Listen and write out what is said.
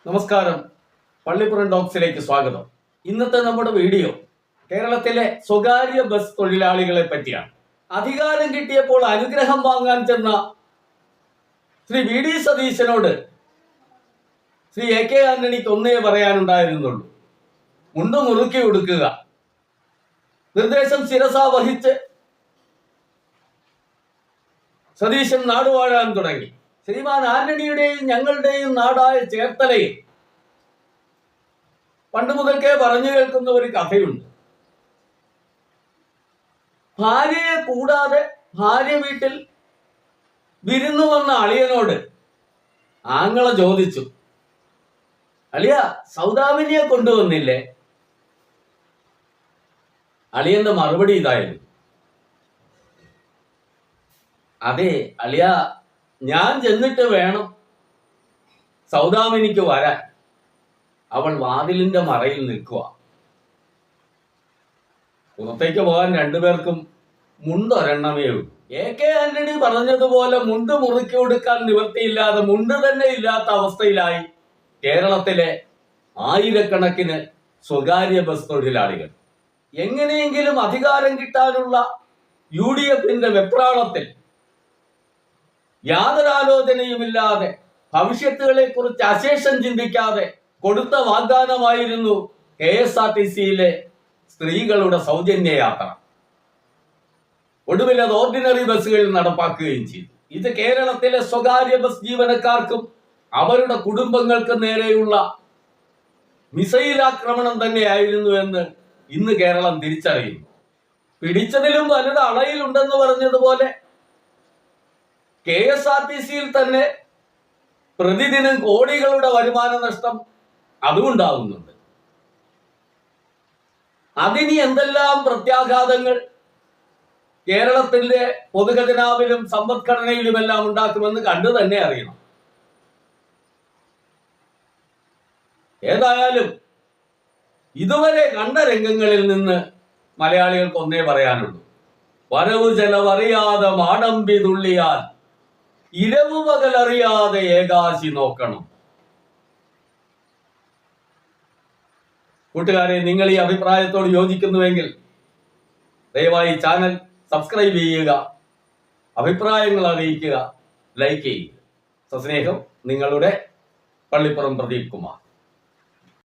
നമസ്കാരം, പള്ളിപ്പുറം ടോക്സിലേക്ക് സ്വാഗതം. ഇന്നത്തെ നമ്മുടെ വീഡിയോ കേരളത്തിലെ സ്വകാര്യ ബസ് തൊഴിലാളികളെ പറ്റിയാണ്. അധികാരം കിട്ടിയപ്പോൾ അനുഗ്രഹം വാങ്ങാൻ ചെന്ന ശ്രീ വി ഡി സതീശനോട് ശ്രീ എ കെ ആന്റണിക്ക് ഒന്നേ പറയാനുണ്ടായിരുന്നുള്ളൂ: മുണ്ടു മുറുക്കി കൊടുക്കുക. നിർദ്ദേശം ശിരസ വഹിച്ച് സതീശൻ നാടുവാഴാൻ തുടങ്ങി. ശ്രീമാൻ ആന്റണിയുടെയും ഞങ്ങളുടെയും നാടായ ചേർത്തലയിൽ പണ്ട് മുതൽക്കേ പറഞ്ഞു കേൾക്കുന്ന ഒരു കഥയുണ്ട്. ഭാര്യയെ കൂടാതെ ഭാര്യ വീട്ടിൽ വിരുന്നു വന്ന അളിയനോട് ആങ്ങള ചോദിച്ചു: അളിയ, സൗദാമിനിയെ കൊണ്ടുവന്നില്ലേ? അളിയന്റെ മറുപടി ഇതായിരുന്നു: അതെ അളിയ, ഞാൻ ചെന്നിട്ട് വേണം സൗദാമിനിക്ക് വരാൻ. അവൾ വാതിലിന്റെ മറയിൽ നിൽക്കുക. പുറത്തേക്ക് പോകാൻ രണ്ടുപേർക്കും മുണ്ടൊരെണ്ണമേ ഉള്ളൂ. എ കെ ആന്റണി പറഞ്ഞതുപോലെ മുണ്ട് മുറുക്കി കൊടുക്കാൻ നിവൃത്തിയില്ലാതെ മുണ്ട് തന്നെ ഇല്ലാത്ത അവസ്ഥയിലായി കേരളത്തിലെ ആയിരക്കണക്കിന് സ്വകാര്യ ബസ് തൊഴിലാളികൾ. എങ്ങനെയെങ്കിലും അധികാരം കിട്ടാനുള്ള UDFന്റെ വെപ്രാളത്തിൽ യാതൊരാലോചനയുമില്ലാതെ ഭവിഷ്യത്തുകളെ കുറിച്ച് അശേഷം ചിന്തിക്കാതെ കൊടുത്ത വാഗ്ദാനമായിരുന്നു KSRTCയിലെ സ്ത്രീകളുടെ സൗജന്യ യാത്ര. ഒടുവിൽ അത് ഓർഡിനറി ബസ്സുകളിൽ നടപ്പാക്കുകയും ചെയ്തു. ഇത് കേരളത്തിലെ സ്വകാര്യ ബസ് ജീവനക്കാർക്കും അവരുടെ കുടുംബങ്ങൾക്കും നേരെയുള്ള മിസൈൽ ആക്രമണം തന്നെയായിരുന്നു എന്ന് ഇന്ന് കേരളം തിരിച്ചറിയുന്നു. പിടിച്ചതിലും വലുത് അളയിലുണ്ടെന്ന് പറഞ്ഞതുപോലെ KSRTCയിൽ തന്നെ പ്രതിദിനം കോടികളുടെ വരുമാന നഷ്ടം അതുമുണ്ടാകുന്നുണ്ട്. അതിനി എന്തെല്ലാം പ്രത്യാഘാതങ്ങൾ കേരളത്തിന്റെ പൊതുഖജനാവിലും സമ്പദ്ഘടനയിലുമെല്ലാം ഉണ്ടാക്കുമെന്ന് കണ്ടു തന്നെ അറിയണം. ഏതായാലും ഇതുവരെ കണ്ട രംഗങ്ങളിൽ നിന്ന് മലയാളികൾക്ക് ഒന്നേ പറയാനുള്ളൂ: വരവ് ചെലവറിയാതെ മാടമ്പി തുള്ളിയാൽ ഇരവു പകലറിയാതെ ഏകാശി നോക്കണം. കൂട്ടുകാരെ, നിങ്ങൾ ഈ അഭിപ്രായത്തോട് യോജിക്കുന്നുവെങ്കിൽ ദയവായി ചാനൽ സബ്സ്ക്രൈബ് ചെയ്യുക, അഭിപ്രായങ്ങൾ അറിയിക്കുക, ലൈക്ക് ചെയ്യുക. സസ്നേഹം, നിങ്ങളുടെ പള്ളിപ്പുറം പ്രദീപ് കുമാർ.